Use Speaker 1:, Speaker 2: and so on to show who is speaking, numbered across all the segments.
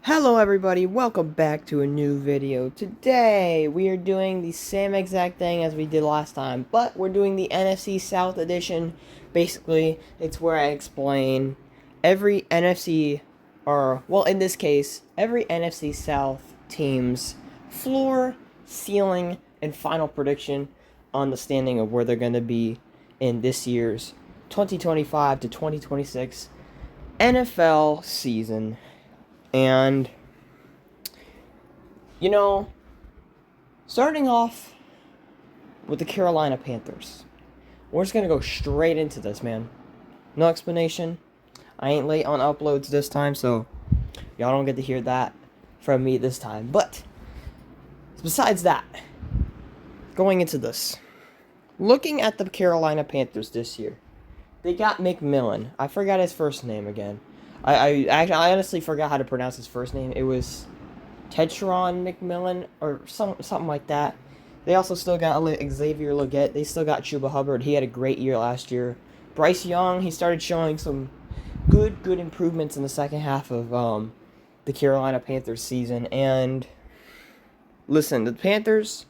Speaker 1: Hello everybody, welcome back to a new video. Today we are doing the same exact thing as we did last time, but we're doing the NFC South edition. Basically, it's where I explain every NFC, or well in this case, every NFC South team's floor, ceiling, and final prediction on the standing of where they're going to be in this year's 2025 to 2026 NFL season. And, you know, starting off with the Carolina Panthers. We're just going to go straight into this, man. No explanation. I ain't late on uploads this time, so y'all don't get to hear that from me this time. But, besides that, going into this. Looking at the Carolina Panthers this year, they got McMillan. I forgot his first name again. I honestly forgot how to pronounce his first name. It was Tetron McMillan or something like that. They also still got Xavier Legette. They still got Chuba Hubbard. He had a great year last year. Bryce Young, he started showing some good improvements in the second half of the Carolina Panthers season. And listen, the Panthers,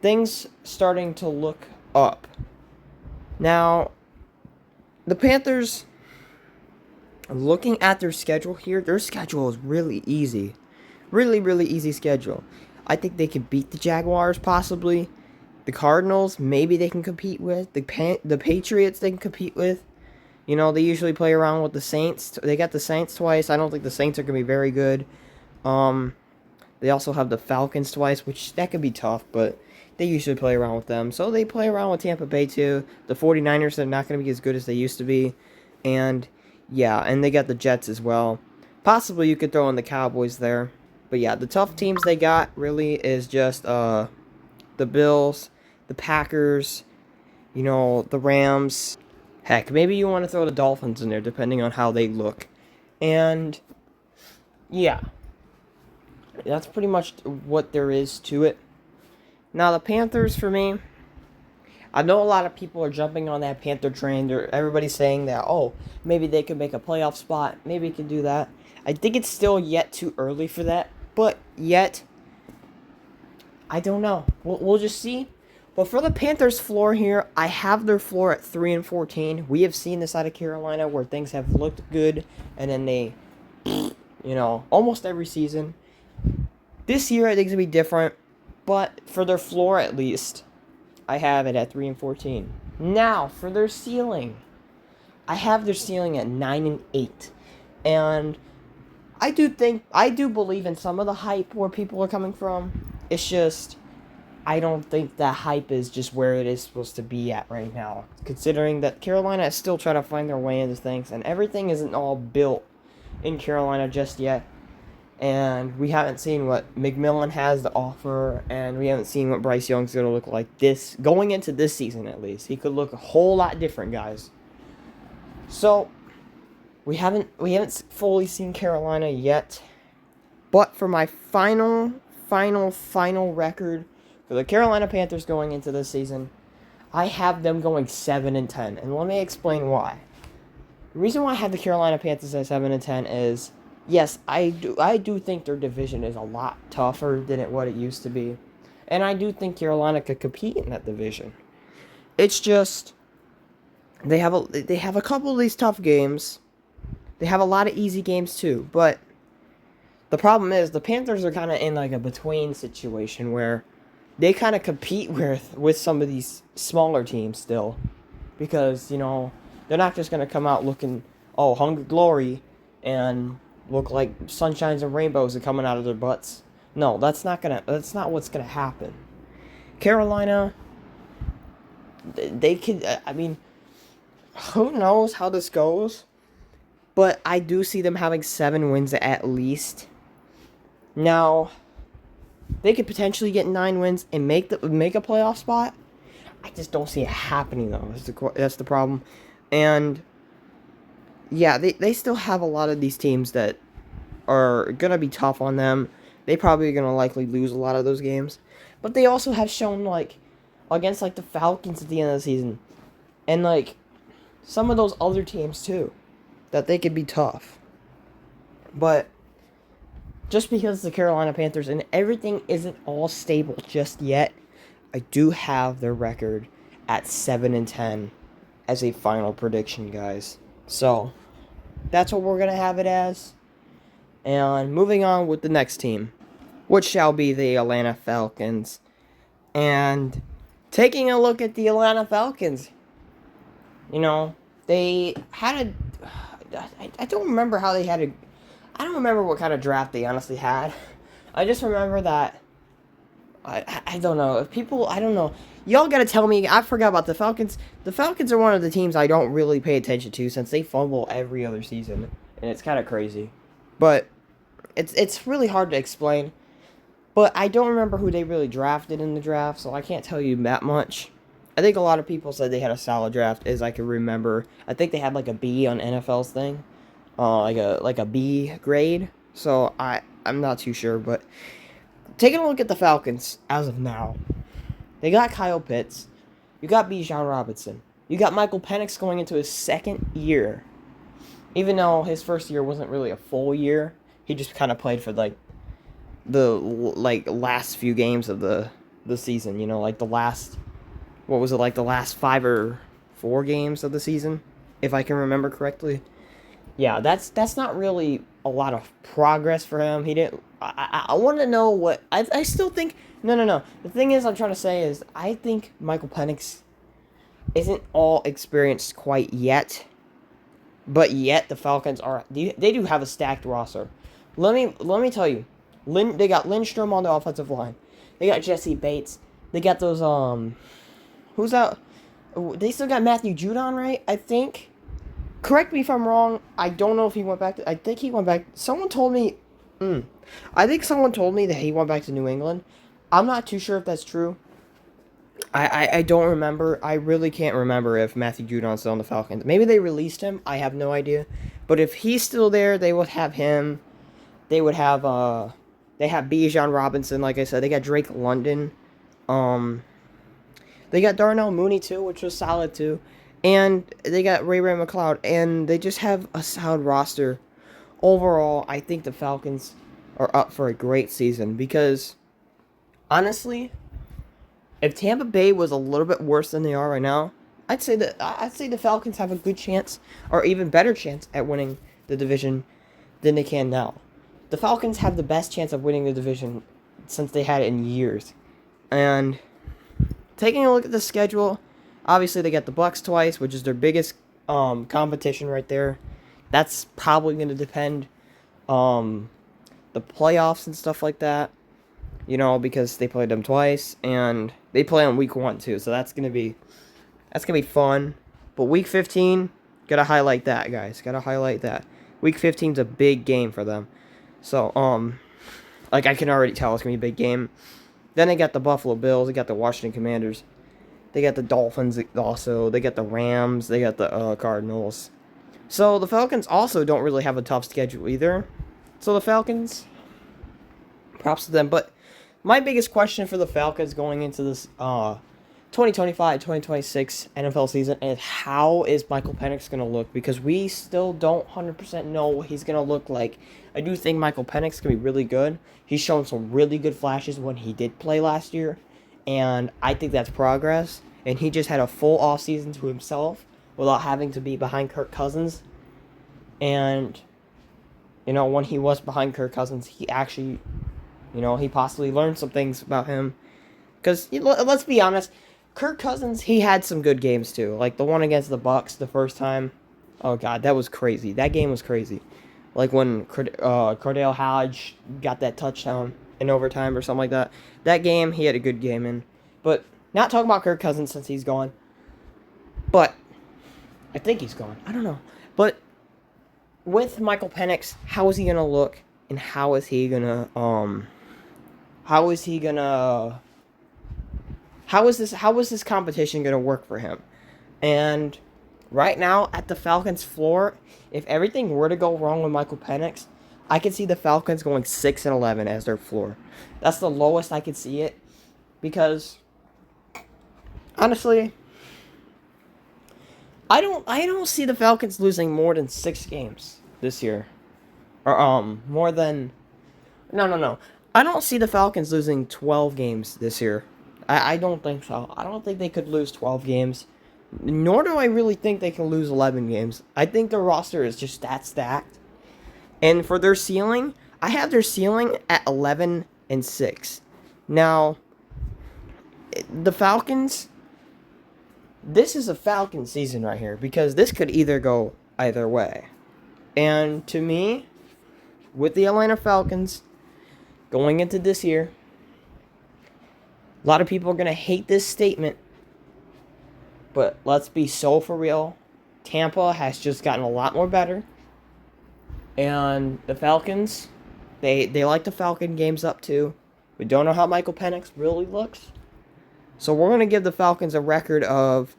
Speaker 1: things starting to look up. Now, the Panthers, looking at their schedule here, their schedule is really easy. Really easy schedule. I think they can beat the Jaguars, possibly. The Cardinals, maybe they can compete with. The Patriots, they can compete with. You know, they usually play around with the Saints. They got the Saints twice. I don't think the Saints are going to be very good. They also have the Falcons twice, which that could be tough, but they usually play around with them. So they play around with Tampa Bay, too. The 49ers are not going to be as good as they used to be. And yeah, and they got the Jets as well. Possibly you could throw in the Cowboys there. But yeah, the tough teams they got really is just the Bills, the Packers, you know, the Rams. Heck, maybe you want to throw the Dolphins in there depending on how they look. And yeah, that's pretty much what there is to it. Now the Panthers, for me, I know a lot of people are jumping on that Panther train. Everybody's saying that, oh, maybe they could make a playoff spot. Maybe it could do that. I think it's still yet too early for that. But yet, I don't know. We'll just see. But for the Panthers' floor here, I have their floor at 3-14. We have seen this out of Carolina where things have looked good. And then they, almost every season. This year, I think it's going to be different. But for their floor, at least, I have it at 3-14. Now, for their ceiling, I have their ceiling at 9-8. And I do believe in some of the hype where people are coming from. It's just, I don't think that hype is just where it is supposed to be at right now. Considering that Carolina is still trying to find their way into things, and everything isn't all built in Carolina just yet. And we haven't seen what McMillan has to offer, and we haven't seen what Bryce Young's going to look like going into this season at least. He could look a whole lot different, guys. So, we haven't fully seen Carolina yet. But for my final record for the Carolina Panthers going into this season, I have them going 7-10. And let me explain why. The reason why I have the Carolina Panthers at 7-10 is, yes, I do think their division is a lot tougher than what it used to be. And I do think Carolina could compete in that division. It's just they have a couple of these tough games. They have a lot of easy games too, but the problem is the Panthers are kind of in like a between situation where they kind of compete with some of these smaller teams still, because they're not just gonna come out looking hungry glory and look like sunshines and rainbows are coming out of their butts. No, that's not what's gonna happen. Carolina, they could. I mean, who knows how this goes? But I do see them having 7 wins at least. Now, they could potentially get 9 wins and make a playoff spot. I just don't see it happening though. That's the problem. And yeah, they still have a lot of these teams that are gonna be tough on them. They probably are gonna likely lose a lot of those games. But they also have shown against the Falcons at the end of the season, and some of those other teams too, that they could be tough. But just because the Carolina Panthers and everything isn't all stable just yet, I do have their record at 7-10 as a final prediction, guys. So that's what we're gonna have it as. And moving on with the next team, which shall be the Atlanta Falcons. And taking a look at the Atlanta Falcons, you know, they had I don't remember how they had a. I don't remember what kind of draft they honestly had. I just remember that. I don't know. If people, I don't know. Y'all gotta tell me. I forgot about the Falcons. The Falcons are one of the teams I don't really pay attention to since they fumble every other season. And it's kind of crazy. But it's really hard to explain. But I don't remember who they really drafted in the draft, so I can't tell you that much. I think a lot of people said they had a solid draft, as I can remember. I think they had like a B on NFL's thing, like a B grade. So I'm not too sure, but taking a look at the Falcons as of now, they got Kyle Pitts, you got Bijan Robinson, you got Michael Penix going into his second year, even though his first year wasn't really a full year. He just kind of played for the last few games of the season. You know, like the last. What was it, like the last 5 or 4 games of the season, if I can remember correctly? Yeah, that's not really a lot of progress for him. He didn't. I want to know what I still think. No. The thing is, I'm trying to say is I think Michael Penix isn't all experienced quite yet, but yet the Falcons are. They do have a stacked roster. Let me tell you, they got Lindstrom on the offensive line. They got Jesse Bates. They got those Who's out? They still got Matthew Judon, right? I think. Correct me if I'm wrong. I don't know if he went back I think he went back. Someone told me. I think someone told me that he went back to New England. I'm not too sure if that's true. I don't remember. I really can't remember if Matthew Judon's still on the Falcons. Maybe they released him. I have no idea. But if he's still there, they would have him. They would have They have Bijan Robinson, like I said. They got Drake London. They got Darnell Mooney, too, which was solid, too. And they got Ray McLeod. And they just have a solid roster. Overall, I think the Falcons are up for a great season. Because, honestly, if Tampa Bay was a little bit worse than they are right now, I'd say the Falcons have a good chance, or even better chance, at winning the division than they can now. The Falcons have the best chance of winning the division since they had it in years. And taking a look at the schedule, obviously they got the Bucs twice, which is their biggest competition right there. That's probably going to depend the playoffs and stuff like that. You know, because they played them twice, and they play on week 1 too. So that's gonna be fun. But week 15, gotta highlight that, guys. Gotta highlight that. Week 15's a big game for them. So like I can already tell it's gonna be a big game. Then they got the Buffalo Bills, they got the Washington Commanders, they got the Dolphins also, they got the Rams, they got the Cardinals. So the Falcons also don't really have a tough schedule either. So the Falcons, props to them. But my biggest question for the Falcons going into this 2025-2026 NFL season is how is Michael Penix going to look? Because we still don't 100% know what he's going to look like. I do think Michael Penix can be really good. He's shown some really good flashes when he did play last year. And I think that's progress. And he just had a full offseason to himself without having to be behind Kirk Cousins. And, you know, when he was behind Kirk Cousins, he actually... You know, he possibly learned some things about him. Because, let's be honest, Kirk Cousins, he had some good games too. Like the one against the Bucs the first time. Oh, God, that was crazy. That game was crazy. Like when Cordell Hodge got that touchdown in overtime or something like that. That game, he had a good game in. But, not talking about Kirk Cousins since he's gone. But, I think he's gone. I don't know. But, with Michael Penix, how is he going to look? And how is this competition gonna work for him? And right now at the Falcons floor, if everything were to go wrong with Michael Penix, I could see the Falcons going 6-11 as their floor. That's the lowest I could see it, because honestly, I don't see the Falcons losing more than 6 games this year. Or more than No, no, no. I don't see the Falcons losing 12 games this year. I don't think so. I don't think they could lose 12 games. Nor do I really think they can lose 11 games. I think their roster is just that stacked. And for their ceiling, I have their ceiling at 11-6. Now, the Falcons, this is a Falcon season right here because this could either go either way. And to me, with the Atlanta Falcons going into this year, a lot of people are going to hate this statement, but let's be so for real. Tampa has just gotten a lot more better. And the Falcons, they like the Falcon games up too. We don't know how Michael Penix really looks. So we're going to give the Falcons a record of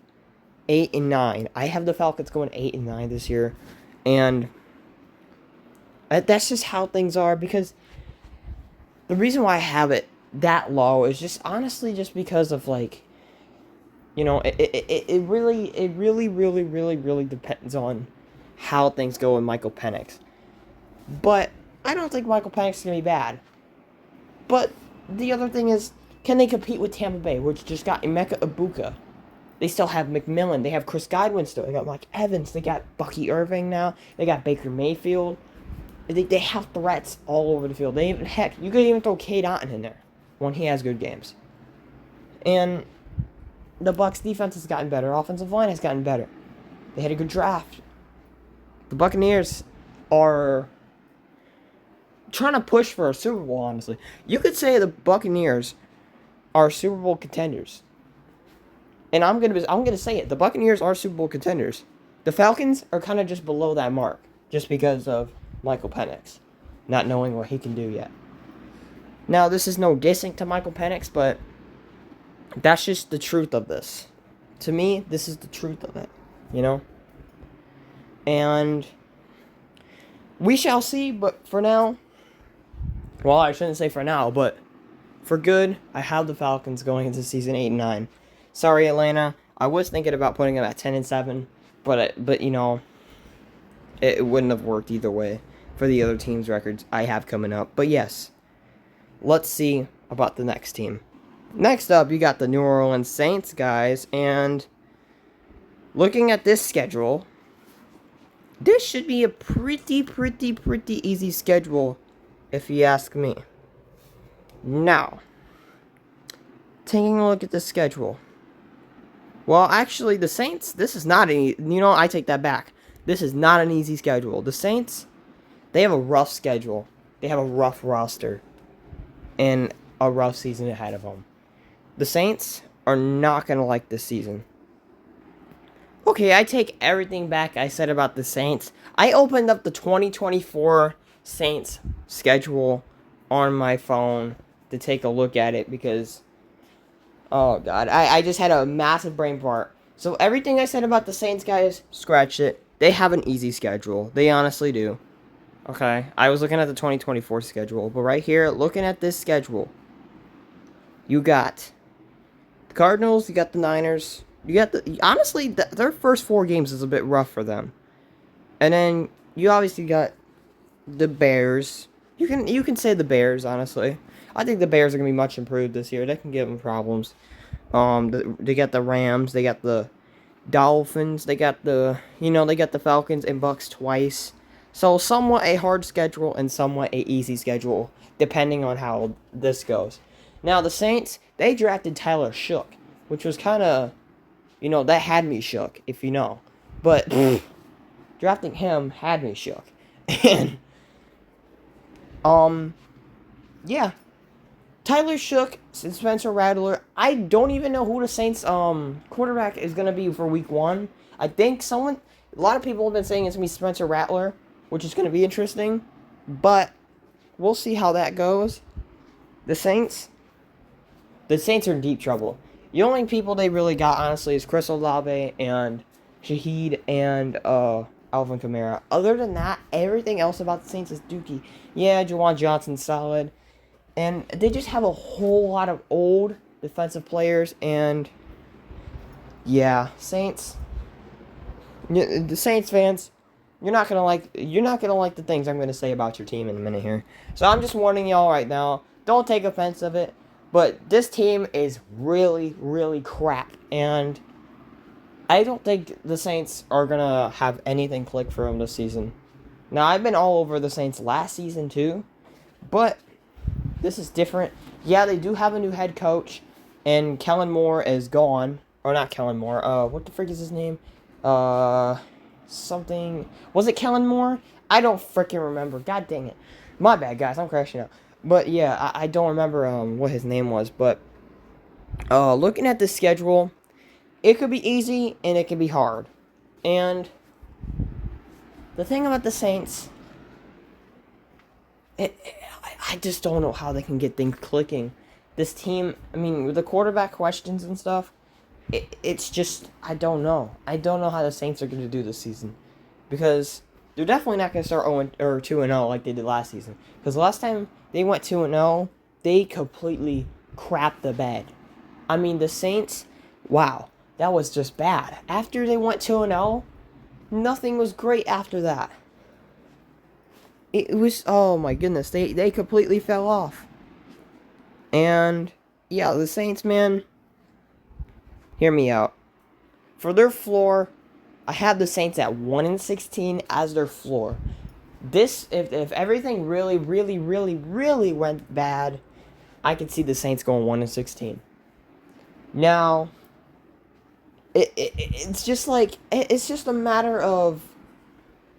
Speaker 1: 8-9. I have the Falcons going 8-9 this year. And that's just how things are, because the reason why I have it that low is just honestly just because of, like, you know, it really depends on how things go with Michael Penix. But I don't think Michael Penix is going to be bad. But the other thing is, can they compete with Tampa Bay, which just got Emeka Ibuka? They still have McMillan. They have Chris Godwin still. They got Mike Evans. They got Bucky Irving now. They got Baker Mayfield. They have threats all over the field. They even, heck, you could even throw Cade Otton in there when he has good games. And the Bucs defense has gotten better. Offensive line has gotten better. They had a good draft. The Buccaneers are trying to push for a Super Bowl, honestly. You could say the Buccaneers are Super Bowl contenders. And I'm gonna say it. The Buccaneers are Super Bowl contenders. The Falcons are kind of just below that mark, just because of Michael Penix not knowing what he can do yet. Now, this is no dissing to Michael Penix, but that's just the truth of this. To me, this is the truth of it, you know? And we shall see, but for now, well, I shouldn't say for now, but for good, I have the Falcons going into season 8-9. Sorry, Atlanta. I was thinking about putting them at 10-7, but you know, it wouldn't have worked either way for the other teams' records I have coming up. But yes, let's see about the next team. Next up, you got the New Orleans Saints, guys, and looking at this schedule, this should be a pretty easy schedule, if you ask me. Now, taking a look at the schedule. Well, actually, the Saints, this is not an I take that back. This is not an easy schedule. The Saints, they have a rough schedule. They have a rough roster and a rough season ahead of them. The Saints are not going to like this season. Okay, I take everything back I said about the Saints. I opened up the 2024 Saints schedule on my phone to take a look at it because, oh God, I just had a massive brain fart. So everything I said about the Saints, guys, scratch it. They have an easy schedule. They honestly do. Okay, I was looking at the 2024 schedule, but right here, looking at this schedule, you got the Cardinals, you got the Niners, you got honestly, their first 4 games is a bit rough for them. And then you obviously got the Bears. You can say the Bears, honestly. I think the Bears are going to be much improved this year. They can give them problems. They got the Rams, they got the Dolphins, they got the Falcons and Bucks twice. So somewhat a hard schedule and somewhat a easy schedule, depending on how this goes. Now the Saints, they drafted Tyler Shook, which was kind of, that had me shook, if you know. But drafting him had me shook. And yeah. Tyler Shook, Spencer Rattler. I don't even know who the Saints quarterback is going to be for week 1. I think a lot of people have been saying it's going to be Spencer Rattler, which is going to be interesting. But we'll see how that goes. The Saints are in deep trouble. The only people they really got, honestly, is Chris Olave and Shaheed and Alvin Kamara. Other than that, everything else about the Saints is dookie. Yeah, Juwan Johnson's solid. And they just have a whole lot of old defensive players. And yeah, the Saints fans, you're not gonna like the things I'm gonna say about your team in a minute here. So I'm just warning y'all right now. Don't take offense of it, but this team is really, really crap, and I don't think the Saints are gonna have anything click for them this season. Now I've been all over the Saints last season too, but this is different. Yeah, they do have a new head coach, and Kellen Moore is gone. Or not Kellen Moore. What the frick is his name? Something. Was it Kellen Moore? I don't freaking remember. God dang it. My bad, guys. I'm crashing out. But yeah, I don't remember what his name was. But looking at the schedule, it could be easy and it could be hard. And the thing about the Saints, I just don't know how they can get things clicking. This team, I mean, with the quarterback questions and stuff, it's just, I don't know. I don't know how the Saints are going to do this season. Because they're definitely not going to start 0 or 2-0 like they did last season. Because last time they went 2-0, they completely crapped the bed. I mean, the Saints, wow, that was just bad. After they went 2-0, nothing was great after that. It was, oh my goodness, they completely fell off. And, yeah, the Saints, man, hear me out. For their floor, I have the Saints at 1-16 as their floor. This, if everything really, really, really, really went bad, I could see the Saints going 1-16. Now, it's just like, it's just a matter of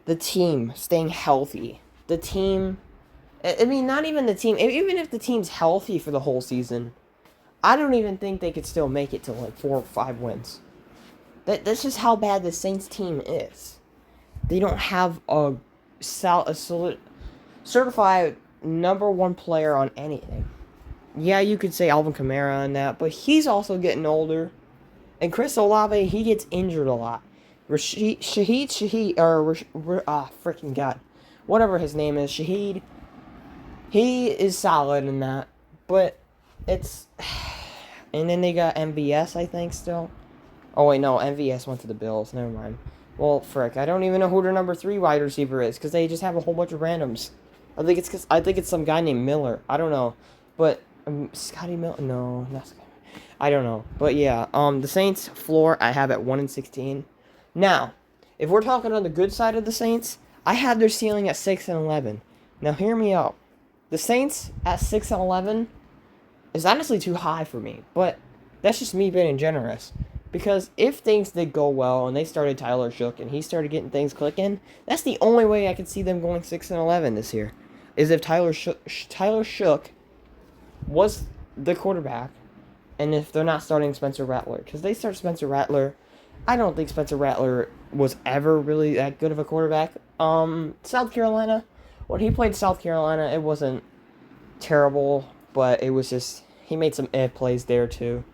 Speaker 1: the team staying healthy. The team, I mean, not even the team, even if the team's healthy for the whole season, I don't even think they could still make it to like 4 or 5 wins. That's just how bad the Saints team is. They don't have a solid, certified number 1 player on anything. Yeah, you could say Alvin Kamara on that, but he's also getting older. And Chris Olave, he gets injured a lot. Freaking God. Whatever his name is, Shaheed, he is solid in that. But it's... And then they got MVS, I think, still. Oh, wait, no, MVS went to the Bills. Never mind. Well, frick, I don't even know who their number 3 wide receiver is, because they just have a whole bunch of randoms. I think it's some guy named Miller. I don't know. But, Scotty Miller? No, not Scotty. I don't know. But yeah, the Saints floor I have at 1-16. Now, if we're talking on the good side of the Saints, I have their ceiling at 6-11. Now hear me out. The Saints at 6-11 is honestly too high for me, but that's just me being generous. Because if things did go well and they started Tyler Shook and he started getting things clicking, that's the only way I could see them going 6-11 this year. Is if Tyler Shook was the quarterback. And if they're not starting Spencer Rattler. Because they start Spencer Rattler. I don't think Spencer Rattler was ever really that good of a quarterback. South Carolina. When he played South Carolina, it wasn't terrible. But it was just... He made some plays there too.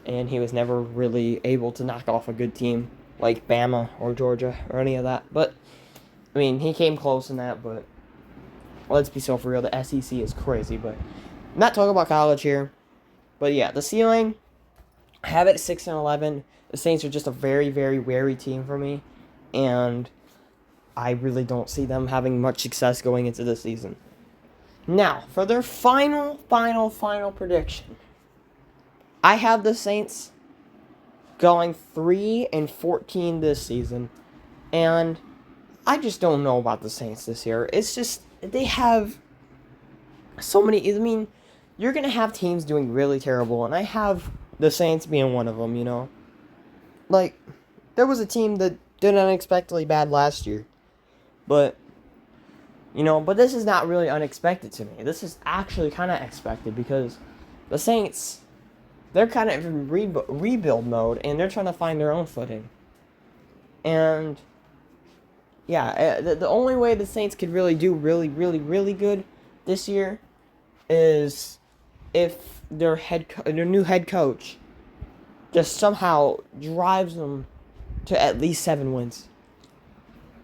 Speaker 1: And he was never really able to knock off a good team. Like Bama or Georgia or any of that. But, I mean, he came close in that. But, let's be so for real. The SEC is crazy. But, I'm not talking about college here. But yeah, the ceiling, I have it at 6-11. The Saints are just a very, very wary team for me. And I really don't see them having much success going into the season. Now, for their final prediction. I have the Saints going 3-14 this season. And I just don't know about the Saints this year. It's just, they have so many, I mean... You're going to have teams doing really terrible, and I have the Saints being one of them, you know. Like, there was a team that did unexpectedly bad last year. But, you know, but this is not really unexpected to me. This is actually kind of expected because the Saints, they're kind of in rebuild mode, and they're trying to find their own footing. And, yeah, the only way the Saints could really do really, really, really good this year is... if their new head coach just somehow drives them to at least 7 wins.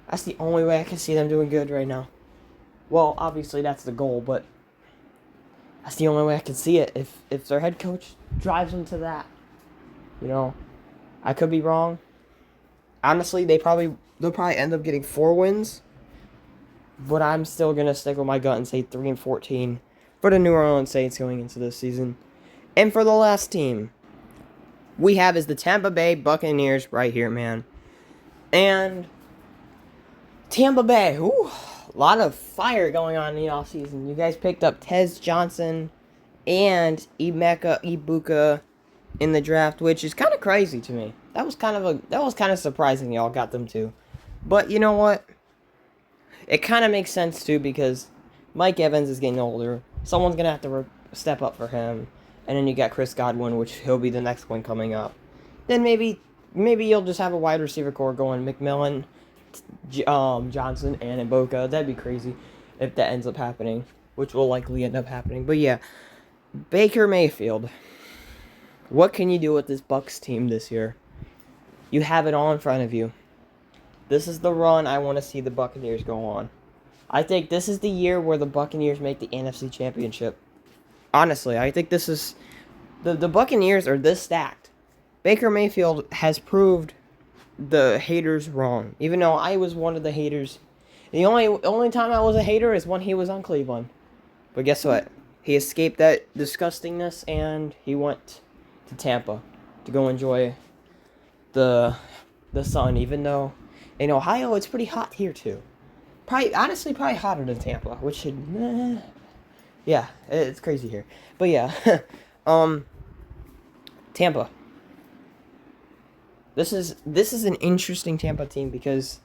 Speaker 1: That's the only way I can see them doing good right now. Well, obviously that's the goal, but that's the only way I can see it. If their head coach drives them to that. You know, I could be wrong. Honestly, they'll probably end up getting 4 wins. But I'm still gonna stick with my gut and say 3-14 for the New Orleans Saints going into this season. And for the last team we have is the Tampa Bay Buccaneers right here, man. And Tampa Bay, a lot of fire going on in the offseason. You guys picked up Tez Johnson and Emeka Ibuka in the draft, which is kind of crazy to me. That was kind of surprising y'all got them too. But you know what? It kind of makes sense too because Mike Evans is getting older. Someone's gonna have to step up for him, and then you got Chris Godwin, which he'll be the next one coming up. Then maybe you'll just have a wide receiver core going McMillan, Johnson, and Ibuka. That'd be crazy if that ends up happening, which will likely end up happening. But yeah, Baker Mayfield. What can you do with this Bucs team this year? You have it all in front of you. This is the run I want to see the Buccaneers go on. I think this is the year where the Buccaneers make the NFC Championship. Honestly, I think this is... The Buccaneers are this stacked. Baker Mayfield has proved the haters wrong. Even though I was one of the haters. The only time I was a hater is when he was on Cleveland. But guess what? He escaped that disgustingness and he went to Tampa to go enjoy the sun, even though in Ohio it's pretty hot here too. Probably hotter than Tampa, which should yeah, it's crazy here. But yeah, Tampa. This is an interesting Tampa team because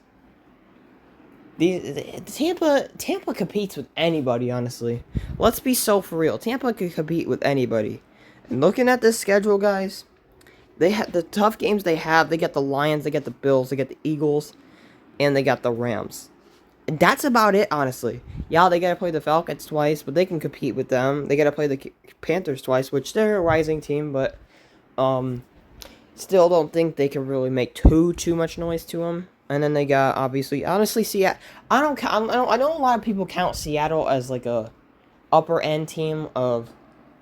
Speaker 1: Tampa competes with anybody, honestly. Let's be so for real. Tampa could compete with anybody. And looking at this schedule, guys, they have the tough games they have. They got the Lions, they got the Bills, they got the Eagles, and they got the Rams. And that's about it, honestly. Yeah, they got to play the Falcons twice, but they can compete with them. They got to play the Panthers twice, which they're a rising team, but still don't think they can really make too much noise to them. And then they got honestly Seattle. I know a lot of people count Seattle as like a upper end team of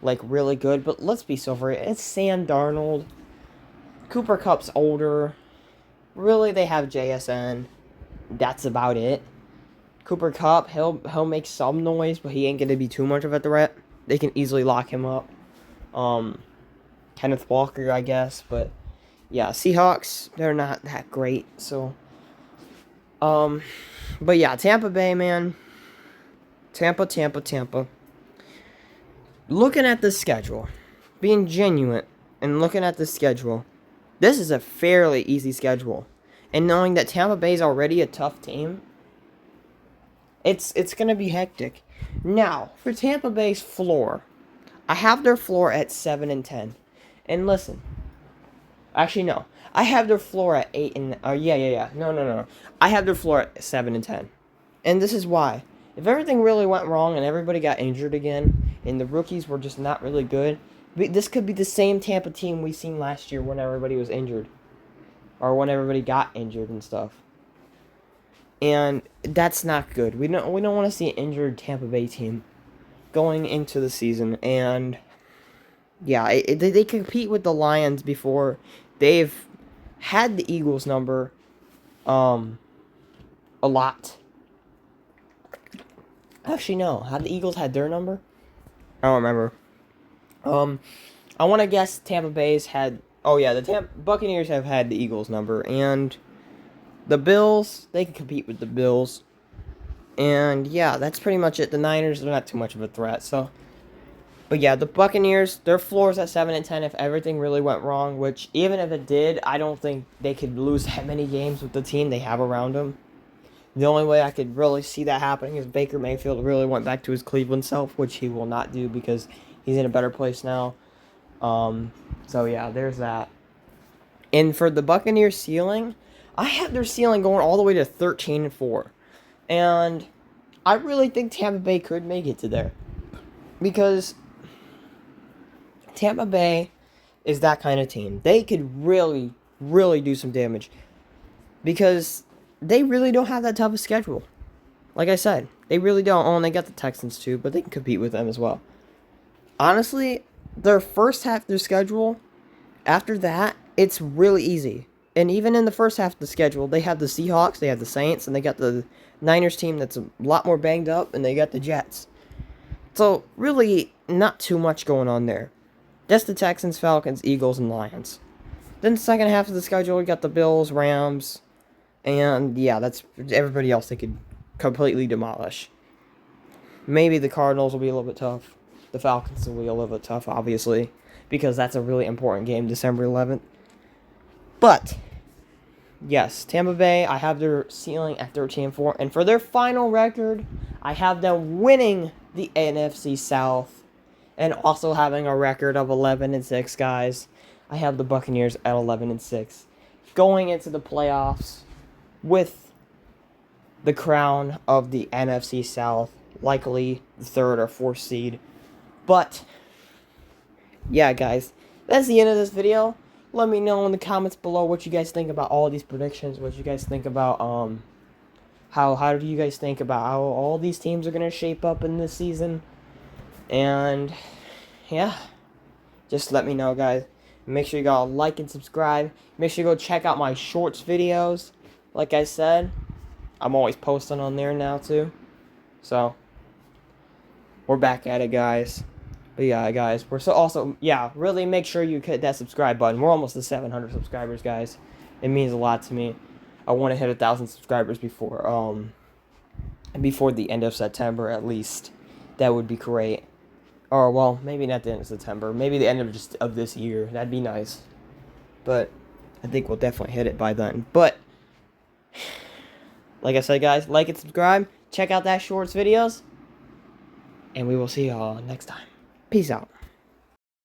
Speaker 1: like really good, but let's be sober. It's Sam Darnold. Cooper Kupp's older. Really, they have JSN. That's about it. Cooper Kupp, he'll make some noise, but he ain't gonna be too much of a threat. They can easily lock him up. Kenneth Walker, I guess, but yeah, Seahawks, they're not that great, so but yeah, Tampa Bay, man. Tampa. Looking at the schedule, being genuine and looking at the schedule, this is a fairly easy schedule. And knowing that Tampa Bay is already a tough team, it's going to be hectic. Now, for Tampa Bay's floor, I have their floor at 7-10. And listen, actually no, I have their floor at 8 and no. I have their floor at 7-10. And this is why. If everything really went wrong and everybody got injured again, and the rookies were just not really good, this could be the same Tampa team we seen last year when everybody was injured. Or when everybody got injured and stuff. And that's not good. We don't want to see an injured Tampa Bay team going into the season. And yeah, they compete with the Lions before. They've had the Eagles number a lot. Actually, no. Had the Eagles had their number? I don't remember. I want to guess Tampa Bay's had... Oh, yeah, the Buccaneers have had the Eagles number. And the Bills, they can compete with the Bills. And, yeah, that's pretty much it. The Niners, they're not too much of a threat, so... But, yeah, the Buccaneers, their floor's at 7-10 if everything really went wrong. Which, even if it did, I don't think they could lose that many games with the team they have around them. The only way I could really see that happening is Baker Mayfield really went back to his Cleveland self, which he will not do because he's in a better place now. So yeah, there's that. And for the Buccaneers ceiling, I have their ceiling going all the way to 13-4. And I really think Tampa Bay could make it to there. Because Tampa Bay is that kind of team. They could really, really do some damage. Because they really don't have that tough a schedule. Like I said, they really don't. Oh, and they got the Texans too, but they can compete with them as well. Honestly, their first half of their schedule, after that, it's really easy. And even in the first half of the schedule, they have the Seahawks, they have the Saints, and they got the Niners team that's a lot more banged up, and they got the Jets. So, really, not too much going on there. Just the Texans, Falcons, Eagles, and Lions. Then the second half of the schedule, we got the Bills, Rams, and yeah, that's everybody else they could completely demolish. Maybe the Cardinals will be a little bit tough. The Falcons will be a little bit tough, obviously, because that's a really important game, December 11th. But, yes, Tampa Bay, I have their ceiling at 13-4, and for their final record, I have them winning the NFC South, and also having a record of 11-6, guys. I have the Buccaneers at 11-6, going into the playoffs with the crown of the NFC South, likely the 3rd or 4th seed. But, yeah, guys, that's the end of this video. Let me know in the comments below what you guys think about all these predictions, what you guys think about, how do you guys think about how all these teams are going to shape up in this season. And, yeah, just let me know, guys. Make sure you go like and subscribe. Make sure you go check out my shorts videos. Like I said, I'm always posting on there now, too. So, we're back at it, guys. But yeah, guys, we're so also, yeah, really make sure you hit that subscribe button. We're almost to 700 subscribers, guys. It means a lot to me. I want to hit 1,000 subscribers before the end of September, at least. That would be great. Or, well, maybe not the end of September. Maybe the end of this year. That'd be nice. But I think we'll definitely hit it by then. But, like I said, guys, like and subscribe. Check out that shorts videos. And we will see y'all next time. Peace out.